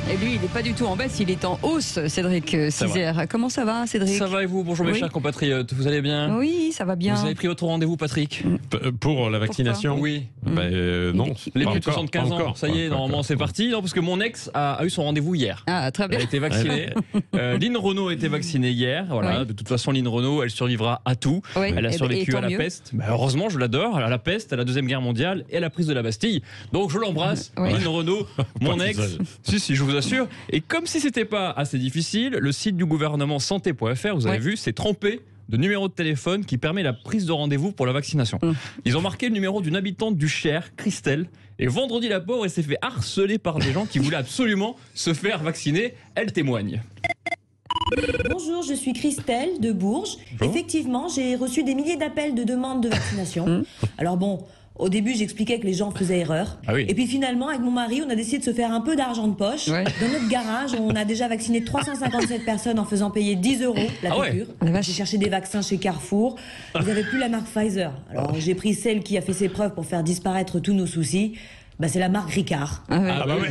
Et lui, il n'est pas du tout en baisse, il est en hausse, Cédric Cizère. Comment ça va, Cédric? Ça va et vous? Bonjour mes chers compatriotes, vous allez bien? Oui, ça va bien. Vous avez pris votre rendez-vous, Patrick? Pour la vaccination? Oui. Non. Les plus de 75 ans, ça y est, normalement c'est parti. Non, parce que mon ex a eu son rendez-vous hier. Ah, très bien. Elle a été vaccinée. Lynn Renaud a été vaccinée hier. Voilà. Oui. De toute façon, Lynn Renaud, elle survivra à tout. Oui. Elle a survécu tant à la mieux. peste. Heureusement, je l'adore. À la peste, à la Deuxième Guerre mondiale et à la prise de la Bastille. Donc je l'embrasse, Oui. Lynn Renaud, mon Pas ex. tout Si, je vous assure. Et comme si c'était pas assez difficile, le site du gouvernement santé.fr, vous avez vu, s'est trompé de numéro de téléphone qui permet la prise de rendez-vous pour la vaccination. Ils ont marqué le numéro d'une habitante du Cher, Christelle, et vendredi la pauvre, elle s'est fait harceler par des gens qui voulaient absolument se faire vacciner. Elle témoigne. Bonjour, je suis Christelle de Bourges. Effectivement, j'ai reçu des milliers d'appels de demandes de vaccination. Alors bon, au début, j'expliquais que les gens faisaient erreur. Ah oui. Et puis finalement, avec mon mari, on a décidé de se faire un peu d'argent de poche. Ouais. Dans notre garage, on a déjà vacciné 357 personnes en faisant payer 10 € la Ah ouais. piqûre. La vache. J'ai cherché des vaccins chez Carrefour. Ils n'avaient plus la marque Pfizer. Alors j'ai pris celle qui a fait ses preuves pour faire disparaître tous nos soucis. Bah, c'est la marque Ricard. Ah ouais. Ah bah ouais.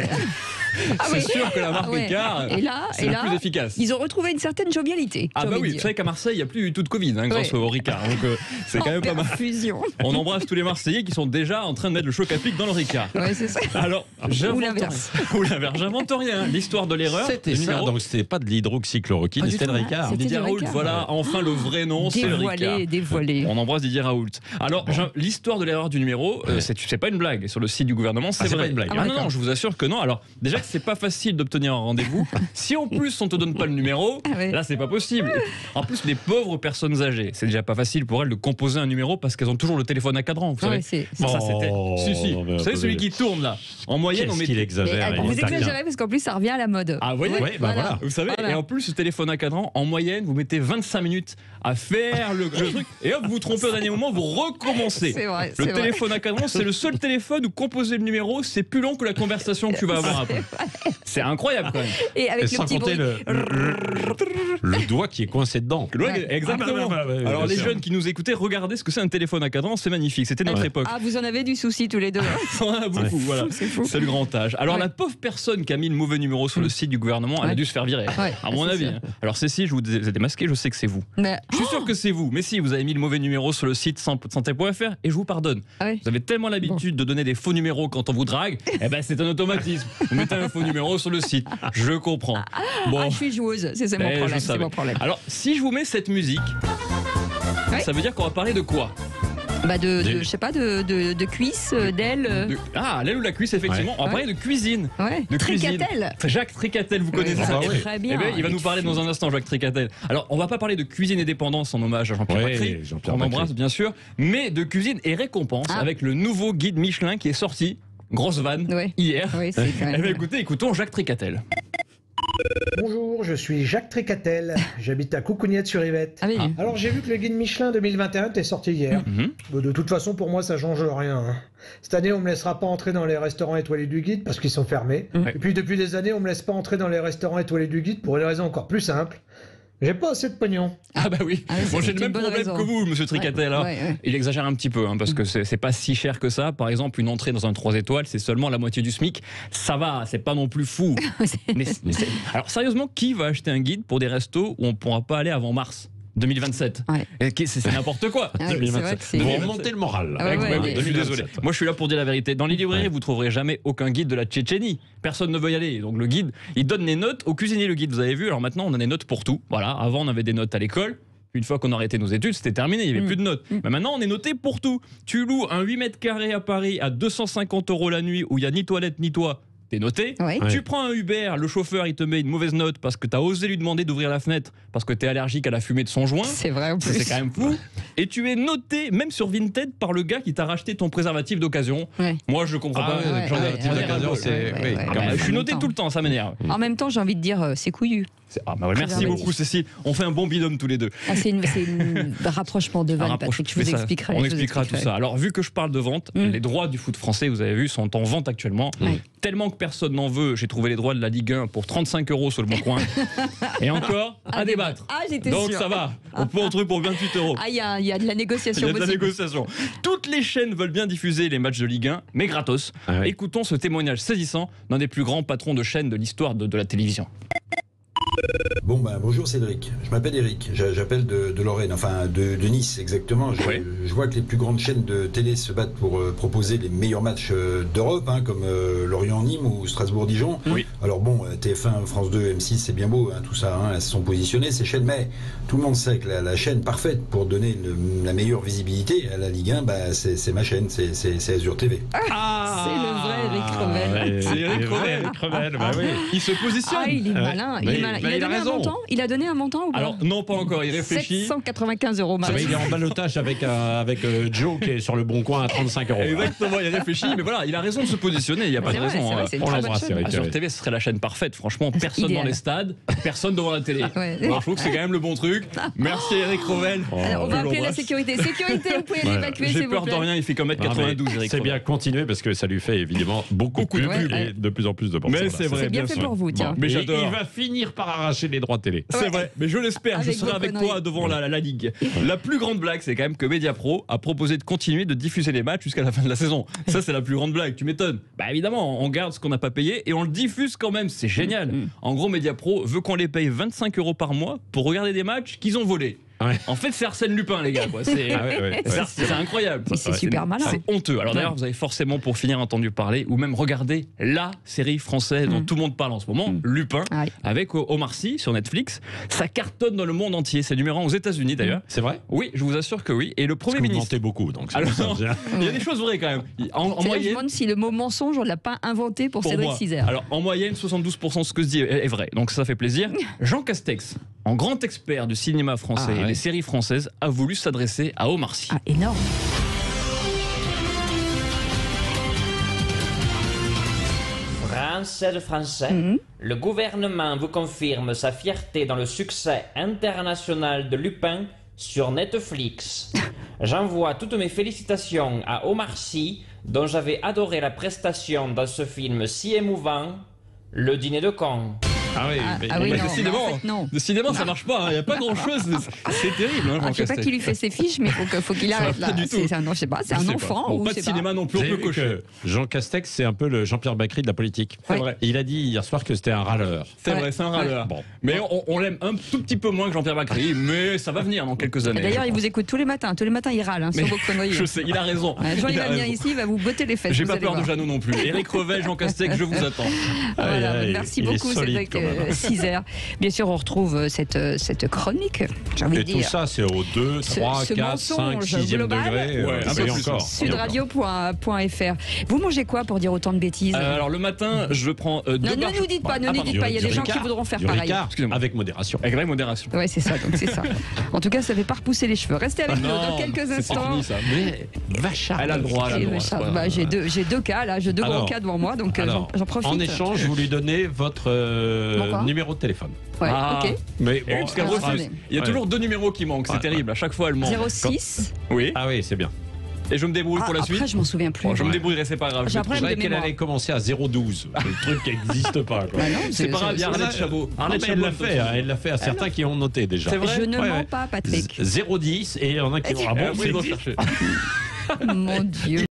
C'est sûr que la marque ouais. Ricard, Et là, c'est la plus efficace. Ils ont retrouvé une certaine jovialité. Ah j'ai bah envie oui, de vous dire. savez qu'à Marseille, il n'y a plus du tout de Covid grâce au Ricard. Donc c'est quand même pas mal. Fusion. On embrasse tous les Marseillais qui sont déjà en train de mettre le choc à pic dans le Ricard. Ouais, c'est ça. Alors, Ou l'inverse. Ou l'inverse, j'invente rien. L'histoire de l'erreur. C'était le ça, numéro. donc c'était pas de l'hydroxychloroquine, Pas du c'était le tout. Ricard. C'était Didier du Raoult, Ricard. voilà, enfin le vrai nom, c'est le Ricard. Dévoilé. On embrasse Didier Raoult. Alors, l'histoire de l'erreur du numéro, c'est pas une blague. Sur le site du gouvernement, c'est c'est vrai. pas une blague. Ah, non, je vous assure que non. Alors, déjà que c'est pas facile d'obtenir un rendez-vous. Si en plus on te donne pas le numéro, ouais. là c'est pas possible. En plus, les pauvres personnes âgées, c'est déjà pas facile pour elles de composer un numéro parce qu'elles ont toujours le téléphone à cadran. Vous savez. Ouais, c'est- Ça, c'était. Si. non, mais Vous savez attendez. celui qui tourne là. En moyenne, on Qu'est-ce met. qu'il exagère Mais, il vous est taquin. exagérez parce qu'en plus ça revient à la mode. Ah, vous voyez. Ouais, bah voilà. Vous savez, Voilà. et en plus, ce téléphone à cadran, en moyenne, vous mettez 25 minutes à faire le truc, et hop, vous vous trompez au dernier moment, vous recommencez. C'est vrai. Le c'est vrai. téléphone à cadran, c'est le seul téléphone où composer le numéro, c'est plus long que la conversation que tu vas avoir après. C'est incroyable quand même. Et avec Et le sans petit compter bruit. le doigt qui est coincé dedans. Ouais, exactement. Ah, bah, Alors bien les sûr. jeunes qui nous écoutaient, regardez ce que c'est un téléphone à cadran, c'est magnifique. C'était notre époque. Ah, vous en avez du souci tous les deux. On en a beaucoup, voilà. C'est fou. C'est le grand âge. Alors Ouais. la pauvre personne qui a mis le mauvais numéro sur le site du gouvernement, elle a Ouais. dû se faire virer. Ouais, À mon c'est avis. sûr. Alors Cécile, je vous ai démasqué, je sais que c'est vous. Mais- Je suis sûr que c'est vous, mais si, vous avez mis le mauvais numéro sur le site santé.fr et je vous pardonne. Ah ouais. Vous avez tellement l'habitude de donner des faux numéros quand on vous drague, eh ben c'est un automatisme. Vous mettez un faux numéro sur le site. Je comprends. Bon, Ah, je suis joueuse, c'est mon eh, je problème. C'est savais. mon problème. Alors, si je vous mets cette musique, Ouais. ça veut dire qu'on va parler de quoi? Bah je sais pas, de cuisses, d'ailes. Ah, l'aile ou la cuisse, effectivement. On va parler de cuisine. Ouais. De cuisine. Tricatel. Jacques Tricatel, vous connaissez Oui, ça? bah oui. Très Eh bien. ben, il va nous parler dans un instant, Jacques Tricatel. Alors, on va pas parler de cuisine et dépendance en hommage à Jean-Pierre Ouais, Macri, Jean-Pierre on Macri. embrasse bien sûr, mais de cuisine et récompense Ah. avec le nouveau guide Michelin qui est sorti, grosse vanne, Ouais. hier. Oui, c'est quand Eh même. ben, écoutons Jacques Tricatel. Bonjour, je suis Jacques Tricatel, j'habite à Coucougnette-sur-Yvette. Ah oui. Alors j'ai vu que le guide Michelin 2021 était sorti hier. Bon, de toute façon pour moi ça change rien. Hein. Cette année on me laissera pas entrer dans les restaurants étoilés du guide parce qu'ils sont fermés. Et puis depuis des années on me laisse pas entrer dans les restaurants étoilés du guide pour une raison encore plus simple. J'ai pas assez de pognon. Ah bah oui, Ah oui, moi c'est j'ai le une même bonne problème raison. que vous, monsieur Tricatel. Ouais, hein. ouais. Il exagère un petit peu, hein, parce que c'est pas si cher que ça. Par exemple, une entrée dans un 3 étoiles, c'est seulement la moitié du SMIC. Ça va, c'est pas non plus fou. mais alors sérieusement, qui va acheter un guide pour des restos où on pourra pas aller avant mars 2027? Ouais. C'est n'importe quoi. Ah oui, c'est vrai que c'est- Pour remonter le moral. Ah ouais, Ouais, ouais. je suis désolé. 2027. Moi, je suis là pour dire la vérité. Dans les librairies, vous trouverez jamais aucun guide de la Tchétchénie. Personne ne veut y aller. Donc le guide, il donne les notes aux cuisiniers. Le guide, vous avez vu. Alors maintenant, on a des notes pour tout. Voilà. Avant, on avait des notes à l'école. Une fois qu'on a arrêté nos études, c'était terminé, il n'y avait plus de notes. Mais maintenant, on est noté pour tout. Tu loues un 8 mètres carrés à Paris à 250 € la nuit où il n'y a ni toilette ni toit. T'es noté. Ouais. Tu prends un Uber, le chauffeur il te met une mauvaise note parce que t'as osé lui demander d'ouvrir la fenêtre parce que t'es allergique à la fumée de son joint. C'est vrai en plus. C'est quand même fou. Et tu es noté, même sur Vinted, par le gars qui t'a racheté ton préservatif d'occasion. Ouais. Moi, je comprends pas. ouais, J'en ai ouais, un petit peu ouais, d'occasion, ouais, c'est- ouais, oui, ouais, quand ouais, même. ouais, Je suis en noté même tout temps. le temps, ça m'énerve. En même temps, j'ai envie de dire, c'est couillu. Merci beaucoup, Cécile. On fait un bon binôme tous les deux. C'est un rapprochement de vannes, Patrick. Je vous expliquerai. On expliquera tout ça. Alors, vu que je parle de vente, les droits du foot français, vous avez vu, sont en vente actuellement. Tellement que personne n'en veut, j'ai trouvé les droits de la Ligue 1 pour 35 € sur le Bon Coin. Et encore, à débattre. Donc ça va. On peut en trouver pour 28 €. Il y a de la négociation. Il y a de la négociation. Toutes les chaînes veulent bien diffuser les matchs de Ligue 1, mais gratos. Écoutons ce témoignage saisissant d'un des plus grands patrons de chaîne de l'histoire de la télévision. Bonjour Cédric, je m'appelle Eric, j'appelle de Lorraine, enfin de Nice exactement. Je vois que les plus grandes chaînes de télé se battent pour proposer les meilleurs matchs d'Europe, comme Lorient-Nîmes ou Strasbourg-Dijon. Alors TF1, France 2, M6, c'est bien beau, tout ça, elles se sont positionnées ces chaînes, mais tout le monde sait que la chaîne parfaite pour donner la meilleure visibilité à la Ligue 1, c'est ma chaîne, c'est Azur TV. C'est le vrai Eric Revel. C'est Eric Revel, il se positionne. Il est malin, il a donné un montant. Il a donné un montant ou pas? Alors non, pas encore, il réfléchit. 795 €. Il est en balotage avec Joe qui est sur le Bon Coin à 35 €. Exactement, il réfléchit, mais voilà, il a raison de se positionner, il n'y a pas de raison. On l'embrasse, Eric. Sur TV, ce serait la chaîne parfaite, franchement, personne dans les stades, personne devant la télé. Je trouve que c'est quand même le bon truc. Merci Eric Revel. On va appeler la sécurité. Sécurité, vous pouvez l'évacuer, s'il vous plaît. J'ai peur de rien, il fait comme 1m92, Eric. C'est bien continuer parce que ça lui fait évidemment beaucoup de pub et de plus en plus de personnes. Mais c'est vrai, bien fait pour vous, tiens. Mais j'adore. Il va finir par arracher les droits télé. C'est vrai, mais je l'espère, je serai avec toi devant la Ligue. La plus grande blague, c'est quand même que Mediapro a proposé de continuer de diffuser les matchs jusqu'à la fin de la saison. Ça, c'est la plus grande blague, tu m'étonnes. Bah évidemment, on garde ce qu'on n'a pas payé et on le diffuse quand même, c'est génial. En gros, Mediapro veut qu'on les paye 25 € par mois pour regarder des matchs qu'ils ont volés. En fait, c'est Arsène Lupin, les gars. C'est incroyable. C'est super malin. C'est honteux. Alors d'ailleurs, vous avez forcément, pour finir, entendu parler ou même regardé la série française dont tout le monde parle en ce moment, Lupin, avec Omar Sy sur Netflix. Ça cartonne dans le monde entier. C'est numéro 1 aux États-Unis d'ailleurs. C'est vrai? Oui, je vous assure que oui. Et le Premier ministre. Vous mentez beaucoup, donc. Alors, il y a des choses vraies quand même. En moyenne. Je me demande si le mot mensonge, on ne l'a pas inventé pour Cédric Cizer. Alors en moyenne, 72% de ce que je dis est vrai. Donc ça fait plaisir. Jean Castex, en grand expert du cinéma français et des séries françaises, a voulu s'adresser à Omar Sy. Énorme. Français, le gouvernement vous confirme sa fierté dans le succès international de Lupin sur Netflix. J'envoie toutes mes félicitations à Omar Sy, dont j'avais adoré la prestation dans ce film si émouvant, Le Dîner de cons. Décidément, ça marche pas. Il n'y a pas grand-chose. C'est terrible. Je ne sais pas qui lui fait ses fiches, mais il faut qu'il arrête là. C'est un enfant. Pas de cinéma non plus. On peut cocher. Jean Castex, c'est un peu le Jean-Pierre Bacry de la politique. C'est vrai. Il a dit hier soir que c'était un râleur. C'est vrai, c'est un râleur. Mais on l'aime un tout petit peu moins que Jean-Pierre Bacry, mais ça va venir dans quelques années. D'ailleurs, il vous écoute tous les matins. Tous les matins, il râle sur vos conneries. Je sais, il a raison. Un jour, il va venir ici, il va vous botter les fesses. J'ai pas peur de Jeannot non plus. Éric Revel, Jean Castex, je vous attends. Merci beaucoup, Cédric Cizer. Bien sûr, on retrouve cette chronique. Et tout ça, c'est au 2, 3, 4, 5, 6e degré. Sudradio.fr. Vous mangez quoi pour dire autant de bêtises? Alors, le matin, je prends deux barres. Ne nous dites pas, il y a des gens qui voudront faire pareil. Avec modération. Avec modération. Ouais, c'est ça, donc c'est ça. En tout cas, ça fait pas repousser les cheveux. Restez avec nous dans quelques instants. Mais vachard. Elle a le droit. J'ai deux cas, là, j'ai deux gros cas devant moi, donc j'en profite. En échange, vous lui donnez votre numéro de téléphone. Ouais, ok. Mais bon, il y a toujours deux numéros qui manquent, c'est terrible. À chaque fois, elle manque. 06. Oui. Ah oui, c'est bien. Et je me débrouille pour la suite. Après, je m'en souviens plus. Je me débrouillerai, c'est pas grave. J'ai un problème de qu'elle mémoire. allait commencer à 012. Le truc qui n'existe pas. C'est pas grave, il y a Arlette Chabot. Elle l'a fait à certains qui ont noté déjà. C'est vrai. Je ne mens pas, Patrick. 010 et il y en a qui vont. Chercher. Mon Dieu.